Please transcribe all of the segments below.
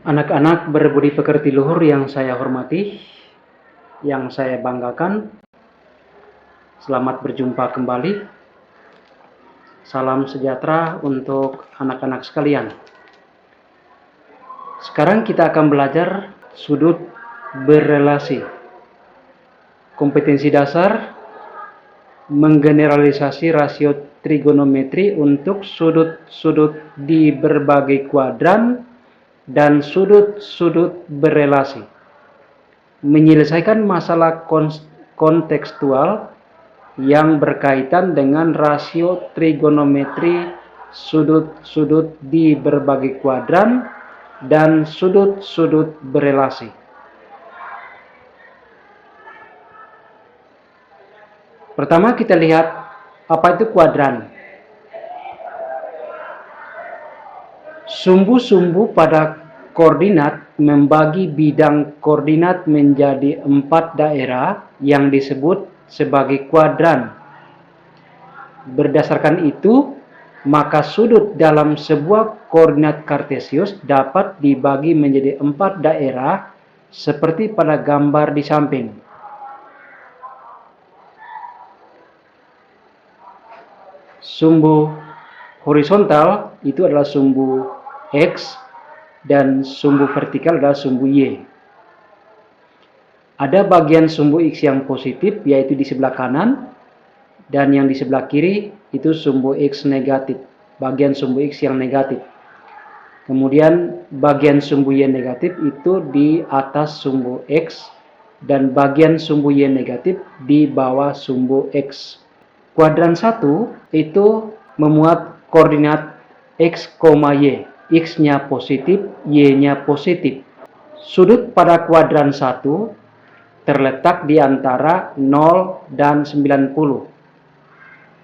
Anak-anak berbudi pekerti luhur yang saya hormati, yang saya banggakan, selamat berjumpa kembali. Salam sejahtera untuk anak-anak sekalian. Sekarang kita akan belajar sudut berrelasi. Kompetensi dasar menggeneralisasi rasio trigonometri untuk sudut-sudut di berbagai kuadran dan sudut-sudut berrelasi. Menyelesaikan masalah kontekstual yang berkaitan dengan rasio trigonometri sudut-sudut di berbagai kuadran dan sudut-sudut berrelasi. Pertama kita lihat apa itu kuadran. Sumbu-sumbu pada koordinat membagi bidang koordinat menjadi 4 daerah yang disebut sebagai kuadran. Berdasarkan itu, maka sudut dalam sebuah koordinat kartesius dapat dibagi menjadi 4 daerah seperti pada gambar di samping. Sumbu horizontal itu adalah sumbu X dan sumbu vertikal adalah sumbu Y. Ada bagian sumbu X yang positif yaitu di sebelah kanan dan yang di sebelah kiri itu sumbu X negatif, bagian sumbu X yang negatif. Kemudian bagian sumbu Y negatif itu di atas sumbu X dan bagian sumbu Y negatif di bawah sumbu X. Kuadran 1 itu memuat koordinat X, Y. X-nya positif, Y-nya positif. Sudut pada kuadran 1 terletak di antara 0 dan 90.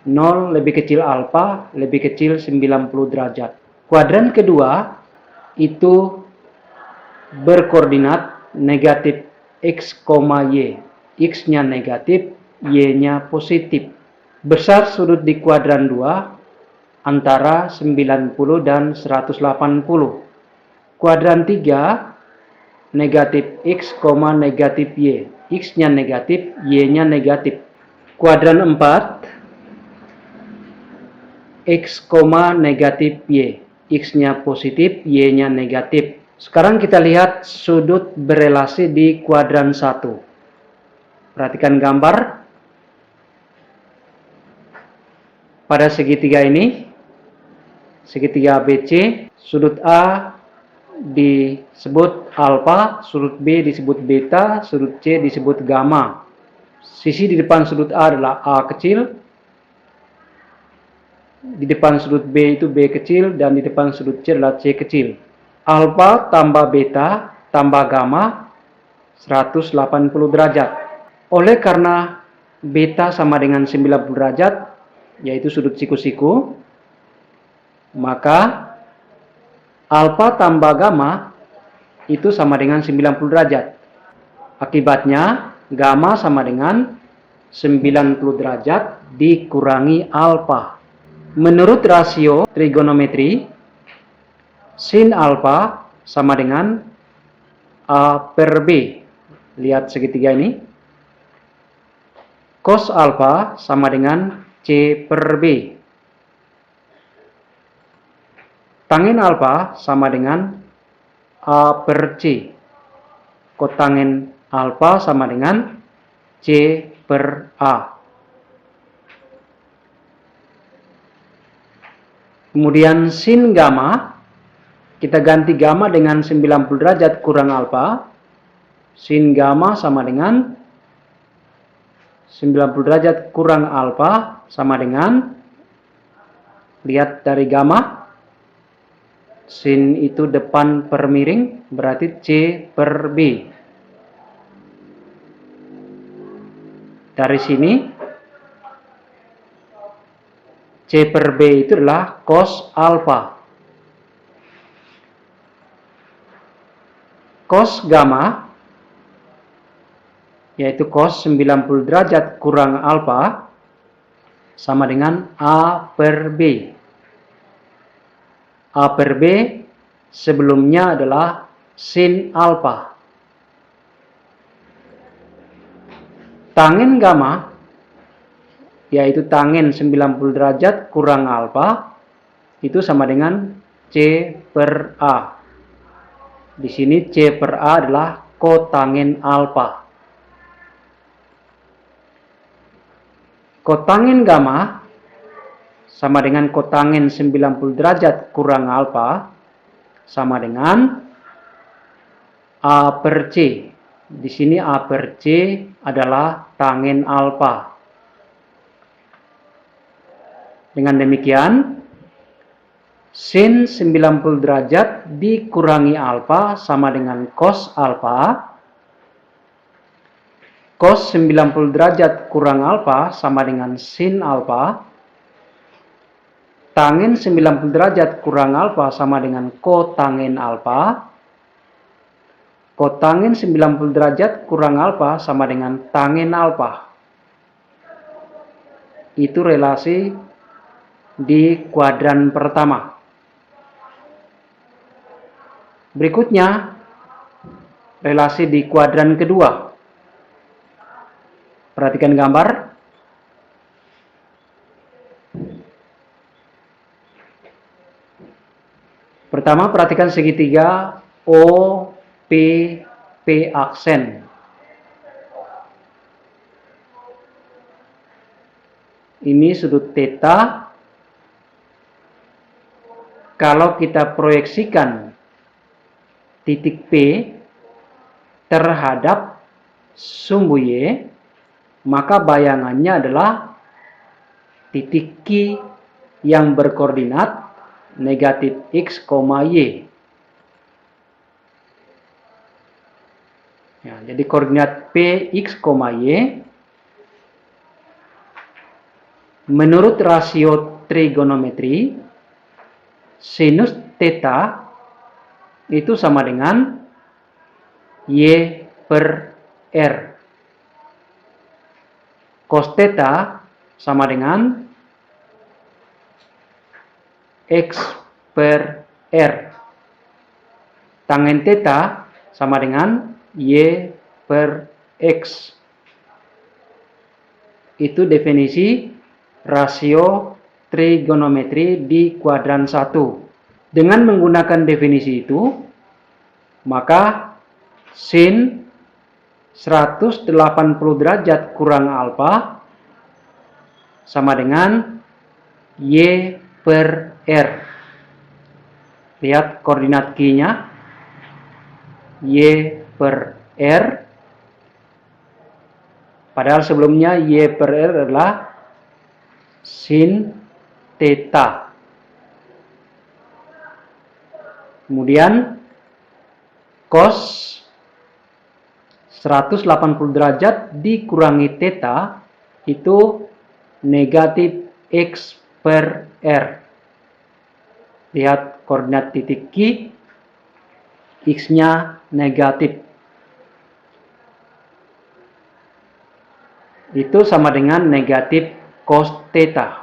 0 lebih kecil alfa, lebih kecil 90 derajat. Kuadran kedua itu berkoordinat negatif X, Y. X-nya negatif, Y-nya positif. Besar sudut di kuadran 2 antara 90 dan 180. Kuadran 3 negatif X, negatif Y. X-nya negatif, Y-nya negatif. Kuadran 4 X, negatif Y. X-nya positif, Y-nya negatif. Sekarang kita lihat sudut berelasi di kuadran 1. Perhatikan gambar. Pada segitiga ini, segitiga ABC, sudut A disebut alfa, sudut B disebut beta, sudut C disebut gamma. Sisi di depan sudut A adalah A kecil, di depan sudut B itu B kecil, dan di depan sudut C adalah C kecil. Alfa tambah beta tambah gamma 180 derajat. Oleh karena beta sama dengan 90 derajat, yaitu sudut siku-siku, maka alfa tambah gamma itu sama dengan 90 derajat. Akibatnya, gamma sama dengan 90 derajat dikurangi alfa. Menurut rasio trigonometri, sin alfa sama dengan A per B. Lihat segitiga ini. Cos alfa sama dengan C per B. Tangin alfa sama dengan A per C. Kotangin alfa sama dengan C per A. Kemudian sin gamma, kita ganti gamma dengan 90 derajat kurang alfa. Sin gamma sama dengan 90 derajat kurang alfa sama dengan, lihat dari gamma, sin itu depan per miring, berarti C per B. Dari sini, C per B itu adalah cos alfa. Cos gamma, yaitu cos 90 derajat kurang alfa, sama dengan A per B. A per B sebelumnya adalah sin alfa. Tangen gamma, yaitu tangen 90 derajat kurang alfa, itu sama dengan C per A. Di sini C per A adalah kotangen alfa. Kotangen gamma sama dengan kotangen 90 derajat kurang alfa, sama dengan A per C. Di sini A per C adalah tangen alfa. Dengan demikian, sin 90 derajat dikurangi alfa sama dengan cos alfa. Cos 90 derajat kurang alfa sama dengan sin alfa. Tangen 90 derajat kurang alfa sama dengan kotangen alfa. Kotangen 90 derajat kurang alfa sama dengan tangen alfa. Itu relasi di kuadran pertama. Berikutnya, relasi di kuadran kedua. Perhatikan gambar. Pertama, perhatikan segitiga OP P aksen. Ini sudut theta. Kalau kita proyeksikan titik P terhadap sumbu Y, maka bayangannya adalah titik Q yang berkoordinat negatif X, Y. Ya, jadi koordinat P, X, Y menurut rasio trigonometri sinus theta itu sama dengan Y per R. Cos theta sama dengan X per R. Tangen theta sama dengan Y per X. Itu definisi rasio trigonometri di kuadran 1. Dengan menggunakan definisi itu, maka sin 180 derajat kurang alfa sama dengan Y per R. Lihat koordinat Q-nya. Y per R. Padahal sebelumnya Y per R adalah sin theta. Kemudian cos 180 derajat dikurangi theta itu negatif X per R. Lihat koordinat titik Q, X-nya negatif. Itu sama dengan negatif cos theta.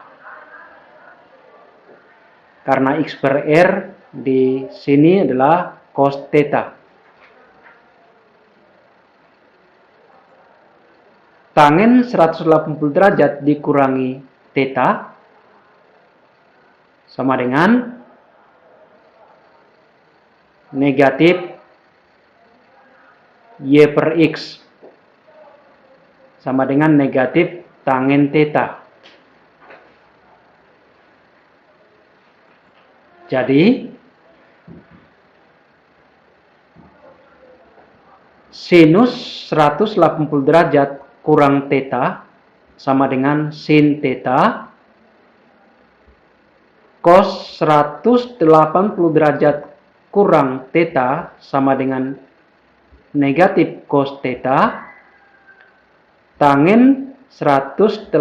Karena X per R di sini adalah cos theta. Tangen 180 derajat dikurangi theta sama dengan negatif Y per X sama dengan negatif tangen theta. Jadi sinus 180 derajat kurang theta sama dengan sin theta. Cos 180 derajat kurang theta sama dengan negatif cos theta. Tangen 180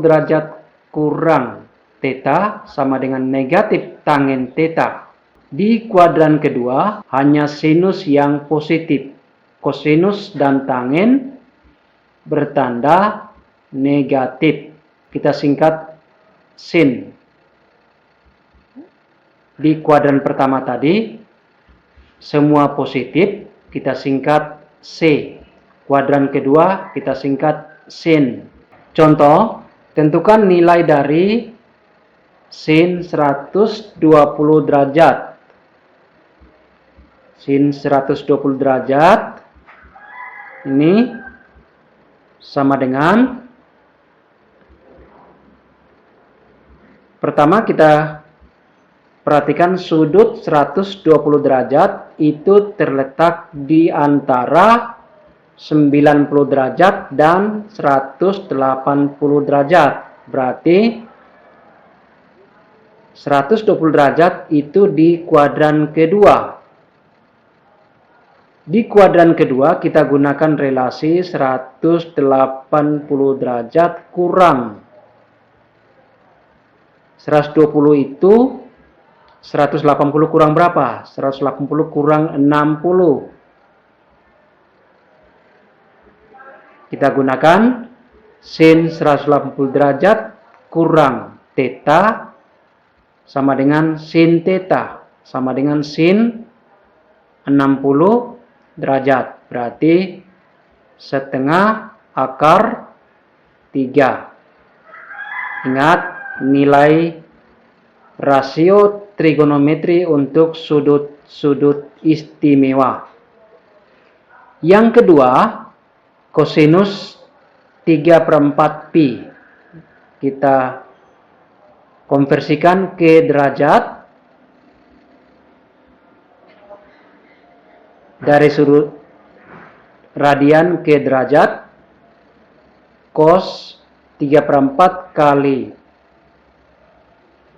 derajat kurang theta sama dengan negatif tangen theta. Di kuadran kedua hanya sinus yang positif. Kosinus dan tangen bertanda negatif. Kita singkat sin. Di kuadran pertama tadi semua positif, kita singkat C. Kuadran kedua kita singkat sin. Contoh, tentukan nilai dari sin 120 derajat. Sin 120 derajat ini sama dengan, pertama kita perhatikan sudut 120 derajat itu terletak di antara 90 derajat dan 180 derajat. Berarti 120 derajat itu di kuadran kedua. Di kuadran kedua kita gunakan relasi 180 derajat kurang 120 itu 180 kurang berapa? 180 kurang 60. Kita gunakan sin 180 derajat kurang theta sama dengan sin theta sama dengan sin 60 derajat. Berarti setengah akar 3. Ingat nilai rasio trigonometri untuk sudut-sudut istimewa. Yang kedua, kosinus 3/4 pi. Kita konversikan ke derajat. Dari sudut radian ke derajat, cos 3/4 kali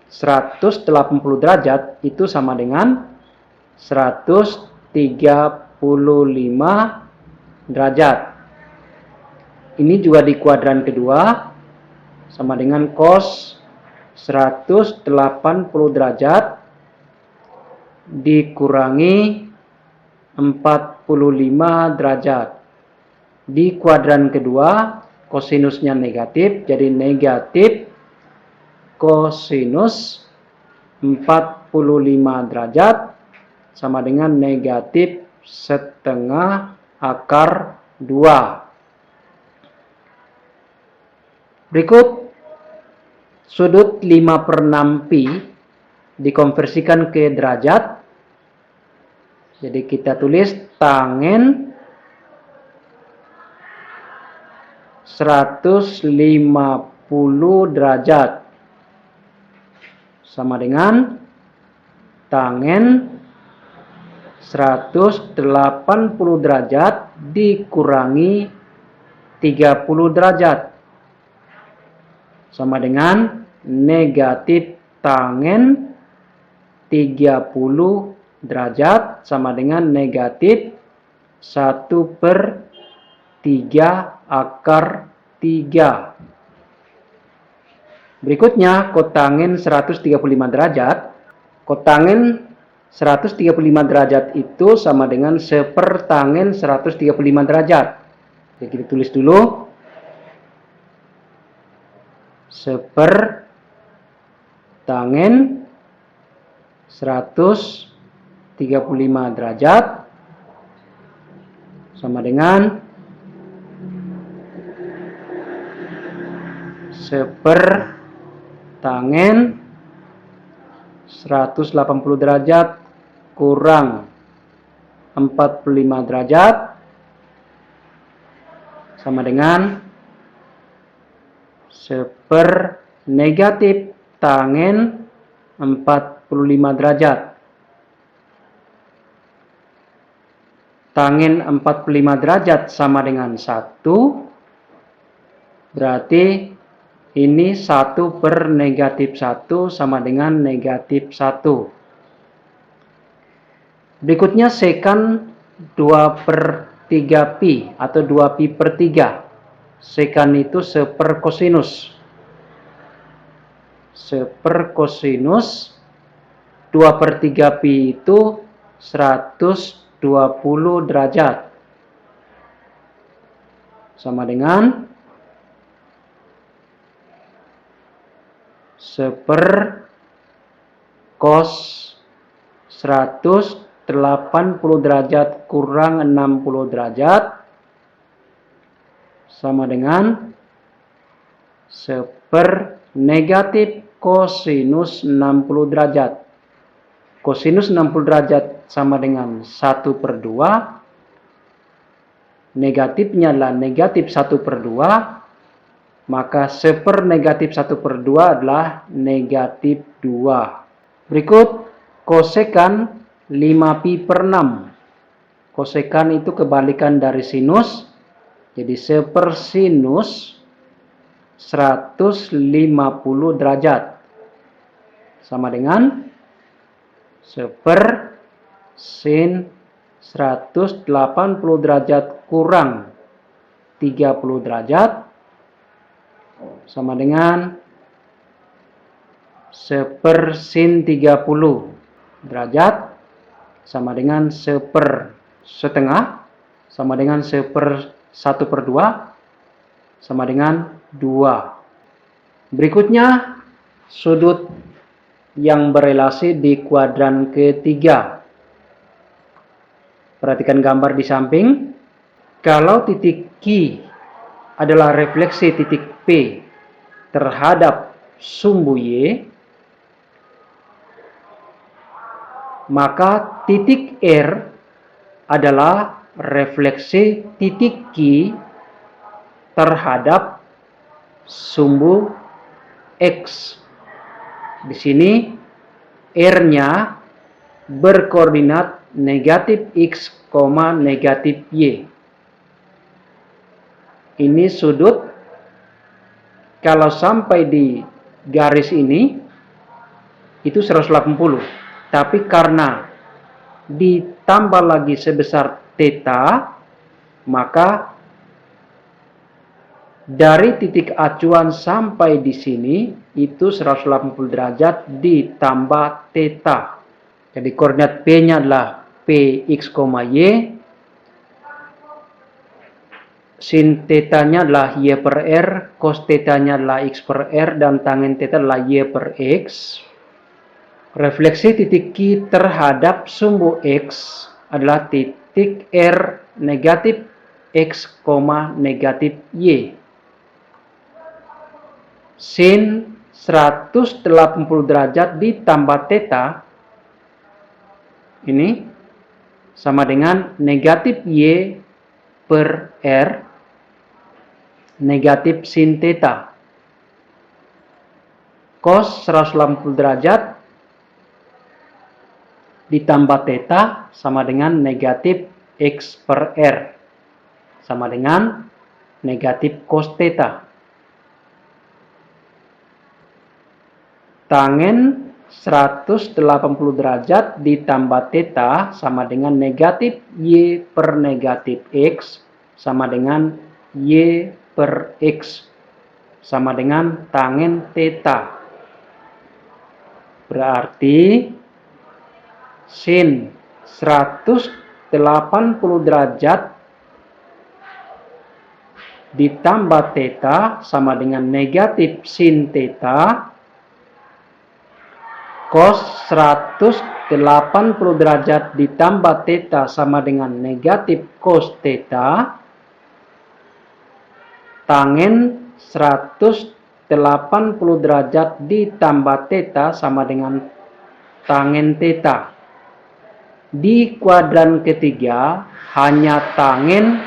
180 derajat itu sama dengan 135 derajat. Ini juga di kuadran kedua sama dengan cos 180 derajat dikurangi 45 derajat. Di kuadran kedua kosinusnya negatif, jadi negatif kosinus 45 derajat sama dengan negatif setengah akar 2. Berikut sudut 5/6 pi dikonversikan ke derajat. Jadi kita tulis tangen 150 derajat sama dengan tangen 180 derajat dikurangi 30 derajat sama dengan negatif tangen 30 derajat sama dengan negatif 1/3 akar 3. Berikutnya kotangen 135 derajat. Kotangen 135 derajat itu sama dengan 1/tangen 135 derajat. Jadi kita tulis dulu 1/tangen 135 derajat sama dengan 1/tangen 180 derajat kurang 45 derajat sama dengan 1/negatif tangen 45 derajat. Tangen 45 derajat sama dengan 1. Berarti ini 1/-1 sama dengan negatif 1. Berikutnya sekan 2/3 pi atau 2pi/3. Sekan itu 1/kosinus. 1/kosinus 2/3 pi itu 120 derajat. Sama dengan 1/cos 120 derajat kurang 60 derajat sama dengan negatif kosinus 60 derajat. Kosinus 60 derajat sama dengan 1/2. Negatifnya adalah negatif 1/2. Maka negatif 1/2 adalah negatif 2. Berikut kosekan 5pi/6. Kosekan itu kebalikan dari sinus. Jadi sinus 150 derajat sama dengan sin 180 derajat kurang 30 derajat sama dengan sin 30 derajat sama dengan setengah sama dengan 1/2 sama dengan 2. Berikutnya sudut yang berelasi di kuadran ketiga. Perhatikan gambar di samping. Kalau titik Q adalah refleksi titik P terhadap sumbu Y, maka titik R adalah refleksi titik Q terhadap sumbu X. Di sini R-nya berkoordinat negatif X, negatif Y. Ini sudut, kalau sampai di garis ini itu 180. Tapi karena ditambah lagi sebesar theta, maka dari titik acuan sampai di sini itu 180 derajat ditambah theta. Jadi koordinat P-nya adalah Px, Y. Sin theta-nya adalah Y per R, cos theta-nya adalah X per R, dan tangen theta adalah Y per X. Refleksi titik Q terhadap sumbu X adalah titik R negatif X, negatif Y. Sin 180 derajat ditambah theta ini sama dengan negatif Y per R negatif sin theta. Cos 180 derajat ditambah theta sama dengan negatif X per R sama dengan negatif cos theta. Tangen 180 derajat ditambah theta sama dengan negatif Y per negatif X sama dengan Y per X sama dengan tangen theta. Berarti sin 180 derajat ditambah theta sama dengan negatif sin theta. Cos 180 derajat ditambah theta sama dengan negatif cos theta. Tangen 180 derajat ditambah theta sama dengan tangen theta. Di kuadran ketiga hanya tangen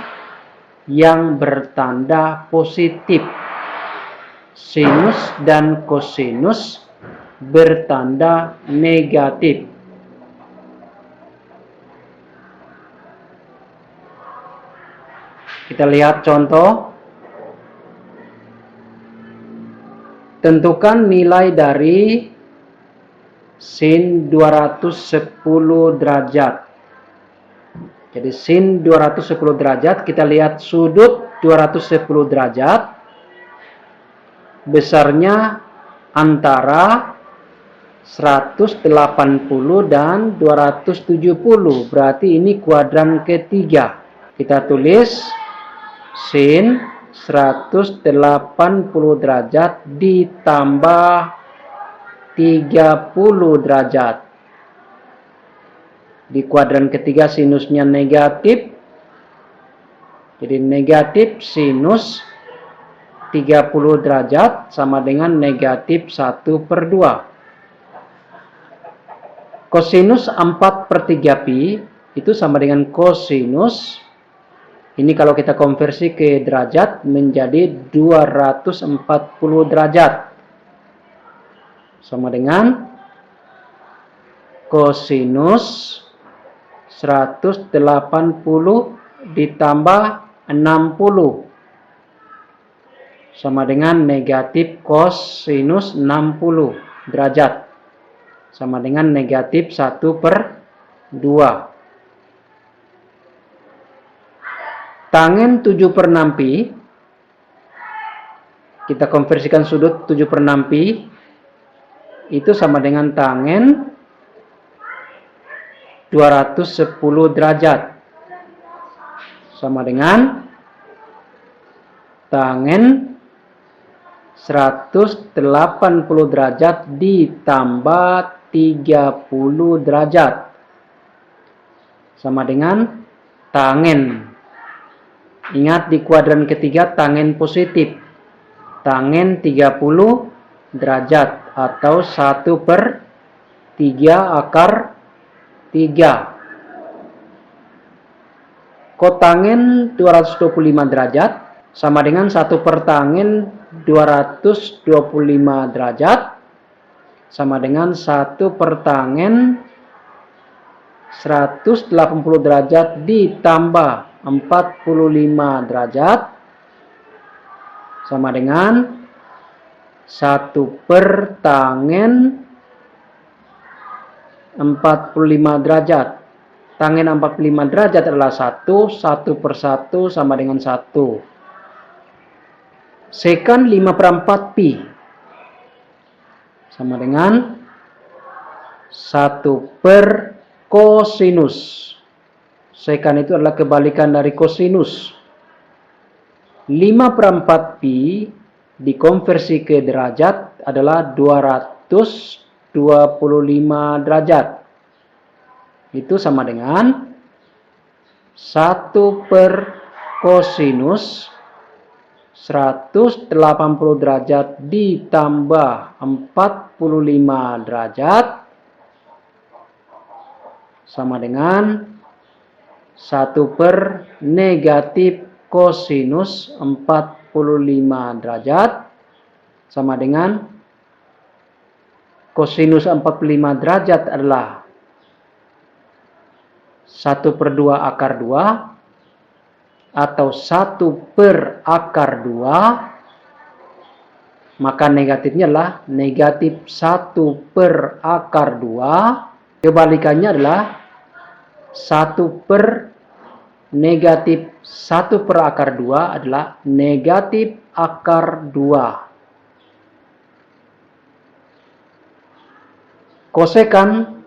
yang bertanda positif. Sinus dan kosinus bertanda negatif. Kita lihat contoh. Tentukan nilai dari sin 210 derajat. Jadi sin 210 derajat, kita lihat sudut 210 derajat. Besarnya antara 180 dan 270. Berarti ini kuadran ketiga. Kita tulis sin 180 derajat ditambah 30 derajat Di kuadran ketiga sinusnya negatif. Jadi negatif sinus 30 derajat sama dengan negatif 1/2. Kosinus 4/3 pi itu sama dengan kosinus, ini kalau kita konversi ke derajat menjadi 240 derajat. Sama dengan kosinus 180 ditambah 60 sama dengan negatif kosinus 60 derajat sama dengan negatif 1/2. Tangen 7/6 pi, kita konversikan sudut 7/6 pi itu sama dengan tangen 210 derajat sama dengan tangen 180 derajat ditambah 30 derajat sama dengan tangen. Ingat di kuadran ketiga tangen positif. Tangen 30 derajat atau 1/3/3. Kotangen 225 derajat sama dengan 1/tangen 225 derajat sama dengan 1/tangen 180 derajat ditambah 45 derajat sama dengan 1/tangen 45 derajat. Tangen 45 derajat adalah 1, 1/1 sama dengan 1. Sekan 5/4 pi sama dengan 1/kosinus. Sekan itu adalah kebalikan dari kosinus. 5/4 pi dikonversi ke derajat adalah 225 derajat. Itu sama dengan 1/kosinus 180 derajat ditambah 45 derajat sama dengan 1/negatif kosinus 45 derajat sama dengan kosinus 45 derajat adalah 1/2/2 atau 1/2, maka negatifnya adalah negatif 1/2. Kebalikannya adalah negatif 1/2 adalah negatif akar 2. Kosekan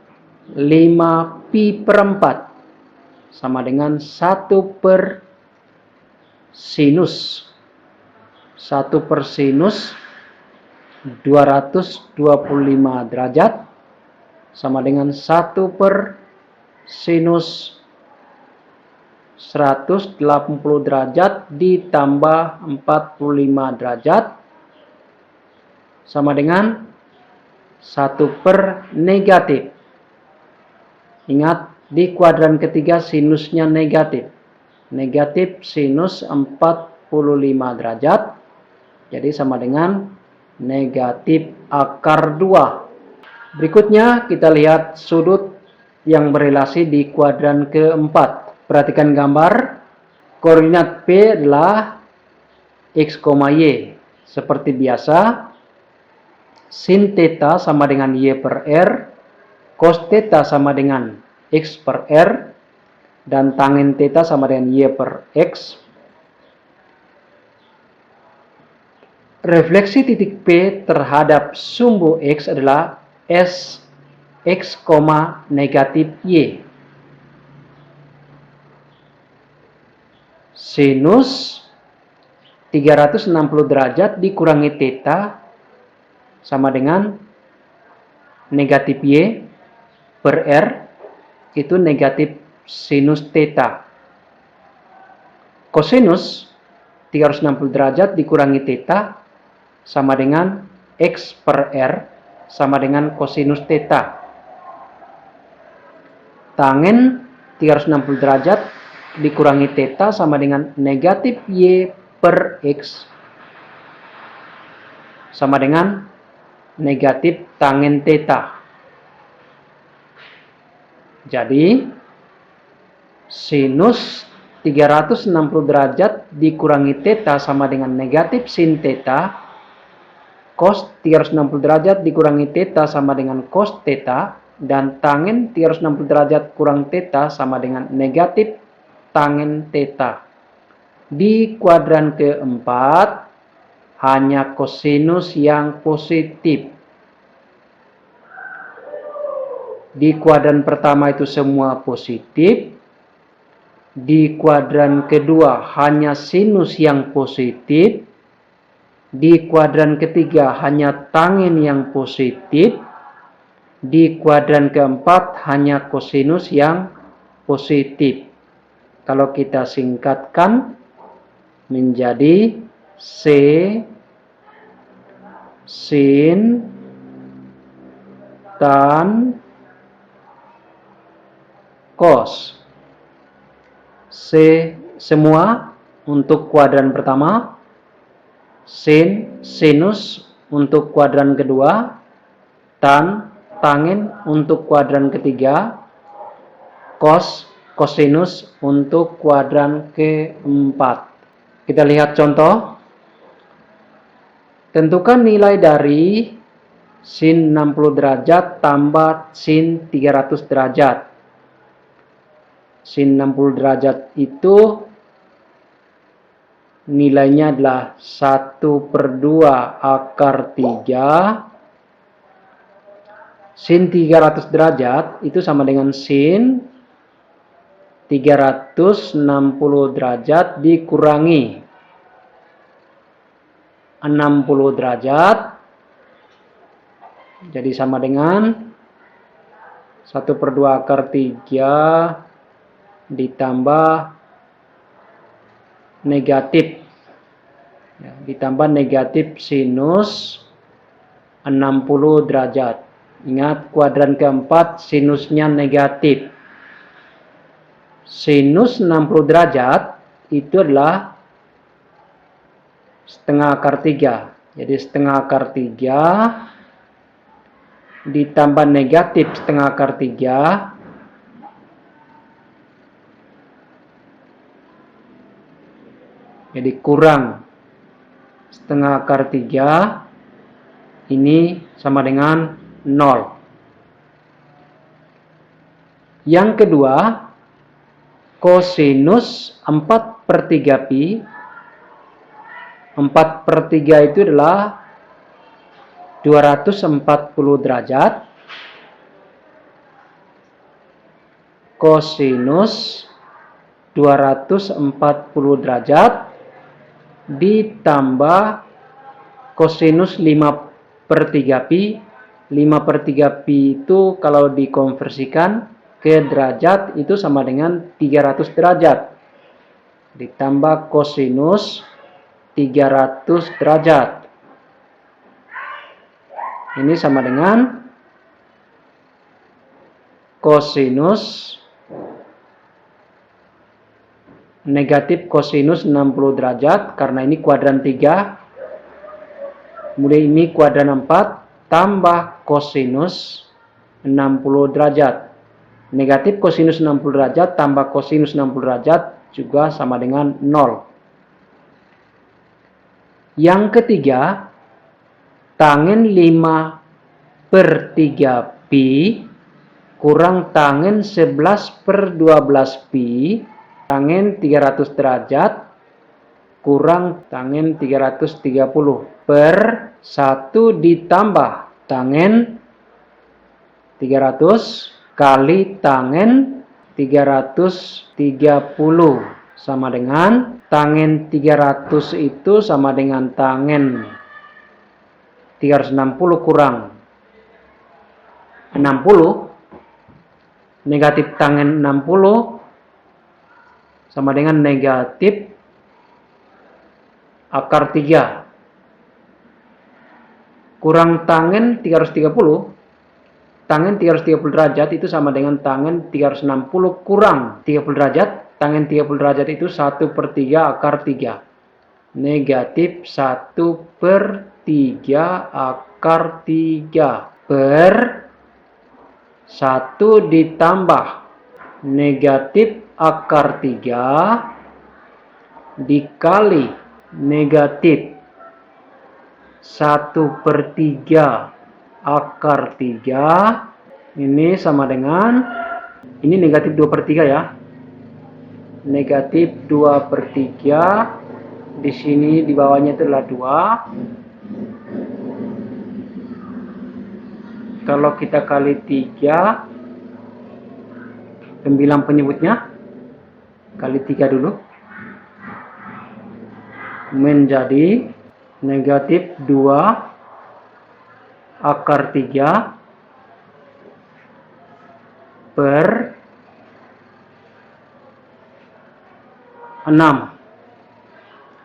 5pi/4 sama dengan 1/sinus. 1/sinus 225 derajat sama dengan 1/sinus 180 derajat ditambah 45 derajat sama dengan 1/negatif. Ingat, di kuadran ketiga sinusnya negatif. Negatif sinus 45 derajat. Jadi sama dengan negatif akar 2. Berikutnya kita lihat sudut yang berelasi di kuadran keempat. Perhatikan gambar. Koordinat P adalah X, Y. Seperti biasa, sin theta sama dengan Y/R, cos theta sama dengan X/R, dan tangen theta sama dengan Y/X. Refleksi titik P terhadap sumbu X adalah S X, negatif Y. Sinus 360 derajat dikurangi theta sama dengan negatif Y/R itu negatif sinus theta. Kosinus 360 derajat dikurangi theta sama dengan X per R sama dengan kosinus theta. Tangen 360 derajat dikurangi theta sama dengan negatif Y per X sama dengan negatif tangen theta. Jadi sinus 360 derajat dikurangi theta sama dengan negatif sin theta. Cos 360 derajat dikurangi theta sama dengan cos theta. Dan tangen 360 derajat kurang theta sama dengan negatif tangen theta. Di kuadran keempat hanya kosinus yang positif. Di kuadran pertama itu semua positif. Di kuadran kedua hanya sinus yang positif. Di kuadran ketiga hanya tangen yang positif. Di kuadran keempat hanya kosinus yang positif. Kalau kita singkatkan menjadi C sin tan cos. C semua untuk kuadran pertama, sin sinus untuk kuadran kedua, tan tangen untuk kuadran ketiga, cos kosinus untuk kuadran keempat. Kita lihat contoh. Tentukan nilai dari sin 60 derajat tambah sin 300 derajat. Sin 60 derajat itu nilainya adalah 1/2 akar 3. Sin 300 derajat itu sama dengan sin 360 derajat dikurangi 60 derajat. Jadi sama dengan 1/2 akar 3 ditambah negatif. Ya, ditambah negatif sinus 60 derajat. Ingat, kuadran keempat sinusnya negatif. Sinus 60 derajat itu adalah setengah akar 3. Jadi setengah akar 3 ditambah negatif setengah akar 3. Jadi kurang setengah akar 3. Ini sama dengan 0. Yang kedua, kosinus 4/3 pi. 4/3 itu adalah 240 derajat. Kosinus 240 derajat ditambah kosinus 5/3 pi. 5/3 pi itu kalau dikonversikan ke derajat itu sama dengan 300 derajat. Ditambah kosinus 300 derajat. Ini sama dengan kosinus negatif kosinus 60 derajat. Karena ini kuadran 3. Kemudian ini kuadran 4. Tambah kosinus 60 derajat. Negatif kosinus 60 derajat tambah kosinus 60 derajat juga sama dengan 0. Yang ketiga, tangen 5/3 pi kurang tangen 11/12 pi. Tangen 300 derajat kurang tangen 330 per 1 ditambah tangen 300 kali tangen 330 sama dengan tangen 300 itu sama dengan tangen 360 kurang 60 Negatif tangen 60 sama dengan negatif akar 3. Kurang tangen 330. Tangen 330 derajat itu sama dengan tangen 360 kurang 30 derajat. Tangen 30 derajat itu 1/3 akar 3. Negatif 1/3 akar 3 per 1 ditambah negatif akar 3 dikali negatif 1/3 akar 3 ini sama dengan, ini negatif 2/3 ya, negatif 2/3, di sini di bawahnya itu adalah 2. Kalau kita kali 3, pembilang penyebutnya kali 3 dulu, menjadi negatif 2 akar 3 per 6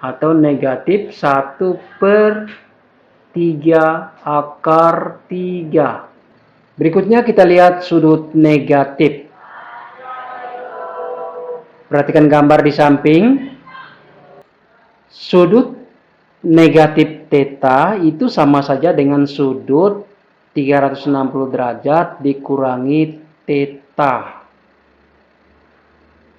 atau negatif 1/3 akar 3. Berikutnya kita lihat sudut negatif. Perhatikan gambar di samping. Sudut negatif theta itu sama saja dengan sudut 360 derajat dikurangi theta.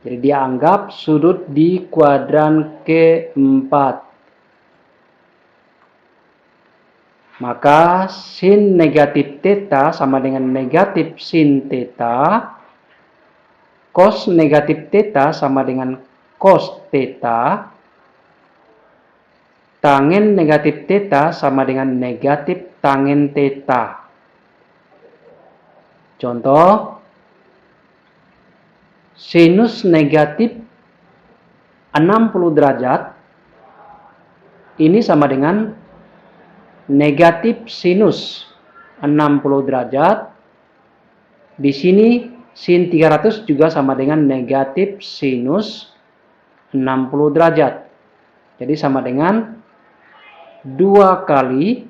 Jadi dianggap sudut di kuadran keempat. Maka sin negatif theta sama dengan negatif sin theta. Cos negatif theta sama dengan cos theta. Tangen negatif theta sama dengan negatif tangen theta. Contoh, sinus negatif 60 derajat ini sama dengan negatif sinus 60 derajat. Di sini sin 300 juga sama dengan negatif sinus 60 derajat. Jadi sama dengan 2 kali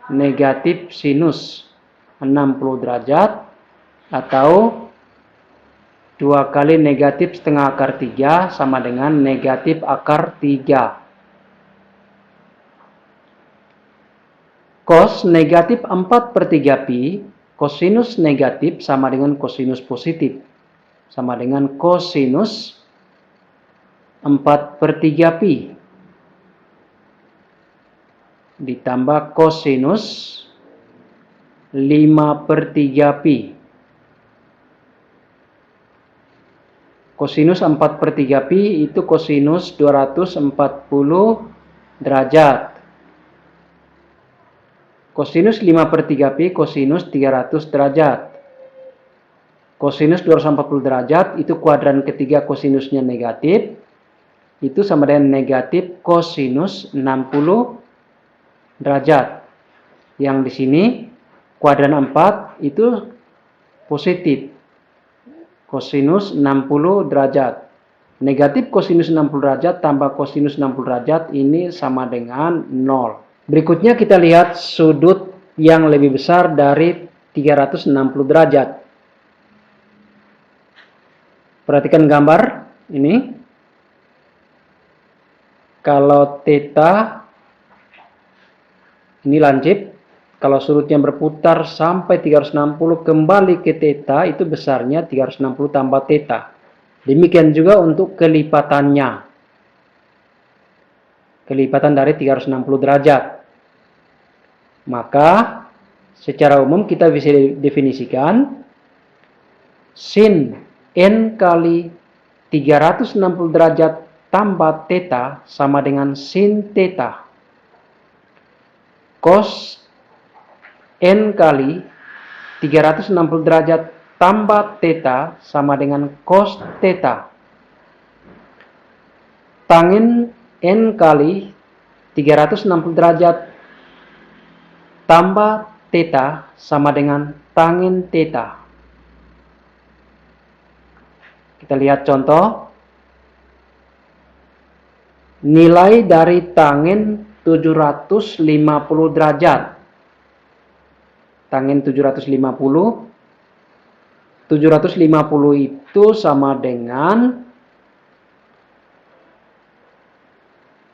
negatif sinus 60 derajat atau 2 kali negatif setengah akar 3 sama dengan negatif akar 3. Cos negatif 4/3 pi, kosinus negatif sama dengan kosinus positif. Sama dengan kosinus 4/3 pi. Ditambah kosinus 5/3 pi. Kosinus 4/3 pi itu kosinus 240 derajat. Kosinus 5/3 pi kosinus 300 derajat. Kosinus 240 derajat itu kuadran ketiga kosinusnya negatif. Itu sama dengan negatif kosinus 60 derajat. Yang di sini kuadran 4 itu positif. Kosinus 60 derajat. Negatif kosinus 60 derajat tambah kosinus 60 derajat ini sama dengan 0. Berikutnya kita lihat sudut yang lebih besar dari 360 derajat. Perhatikan gambar ini. Kalau theta ini lancip, kalau sudutnya berputar sampai 360 kembali ke theta, itu besarnya 360 tambah theta. Demikian juga untuk kelipatannya. Kelipatan dari 360 derajat. Maka secara umum kita bisa definisikan sin n kali 360 derajat tambah theta sama dengan sin theta. Cos n kali 360 derajat tambah theta sama dengan cos theta. Tangen n kali 360 derajat tambah theta sama dengan tangen theta. Kita lihat contoh. Nilai dari tangen 750 derajat. Tangen 750. 750 itu sama dengan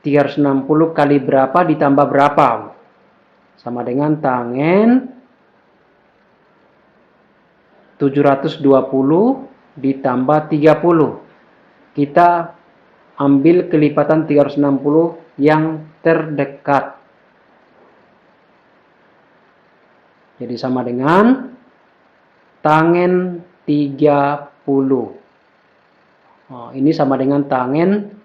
360 kali berapa ditambah berapa? Sama dengan tangen 720 ditambah 30. Kita ambil kelipatan 360 yang terdekat. Jadi sama dengan tangen 30. Ini sama dengan tangen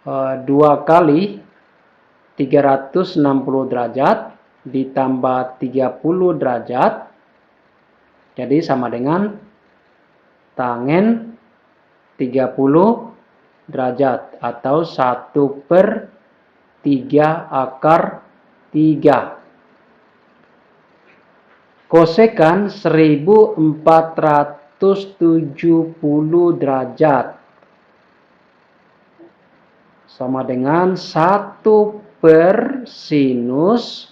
2 kali 360 derajat ditambah 30 derajat. Jadi sama dengan tangen 30 derajat atau 1/3 akar 3. Kosekan 1470 derajat sama dengan 1/sinus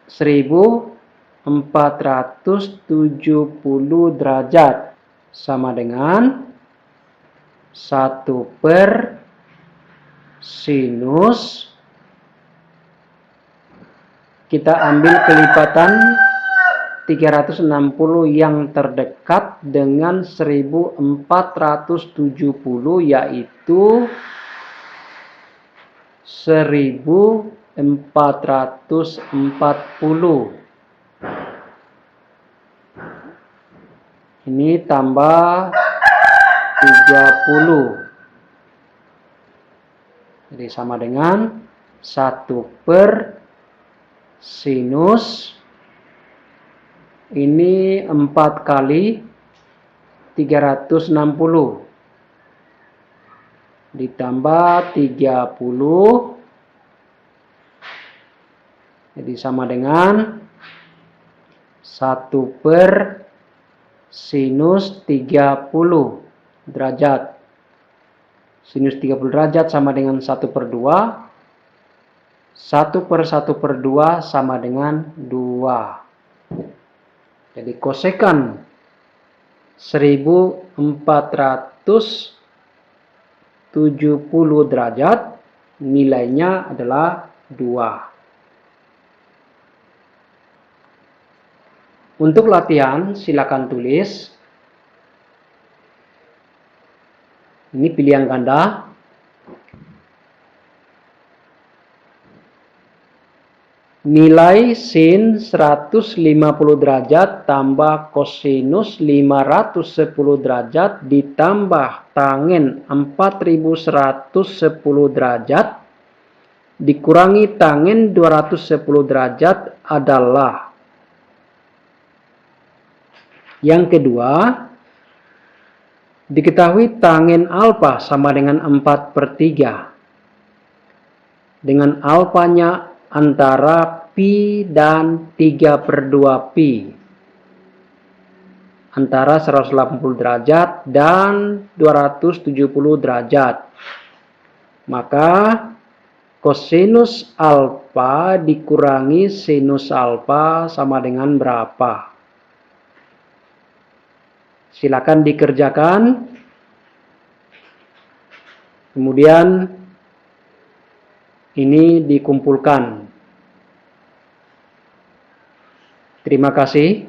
1470 derajat sama dengan 1/sinus. Kita ambil kelipatan 360 yang terdekat dengan 1470, yaitu 1440. Ini tambah 30. Jadi sama dengan 1/sinus. Ini 4 kali 360 ditambah 30. Jadi sama dengan 1/sinus 30 derajat. Sinus 30 derajat sama dengan 1/2. 1/1/2 sama dengan 2. Jadi kosekan 1470 derajat nilainya adalah 2. Untuk latihan silakan tulis. Ini pilihan ganda. Nilai sin 150 derajat tambah kosinus 510 derajat ditambah tangen 4110 derajat dikurangi tangen 210 derajat adalah. Yang kedua, diketahui tangen alfa sama dengan 4/3. Dengan alfanya antara pi dan 3/2 pi. Antara 180 derajat dan 270 derajat. Maka kosinus alfa dikurangi sinus alfa sama dengan berapa? Silakan dikerjakan. Kemudian ini dikumpulkan. Terima kasih.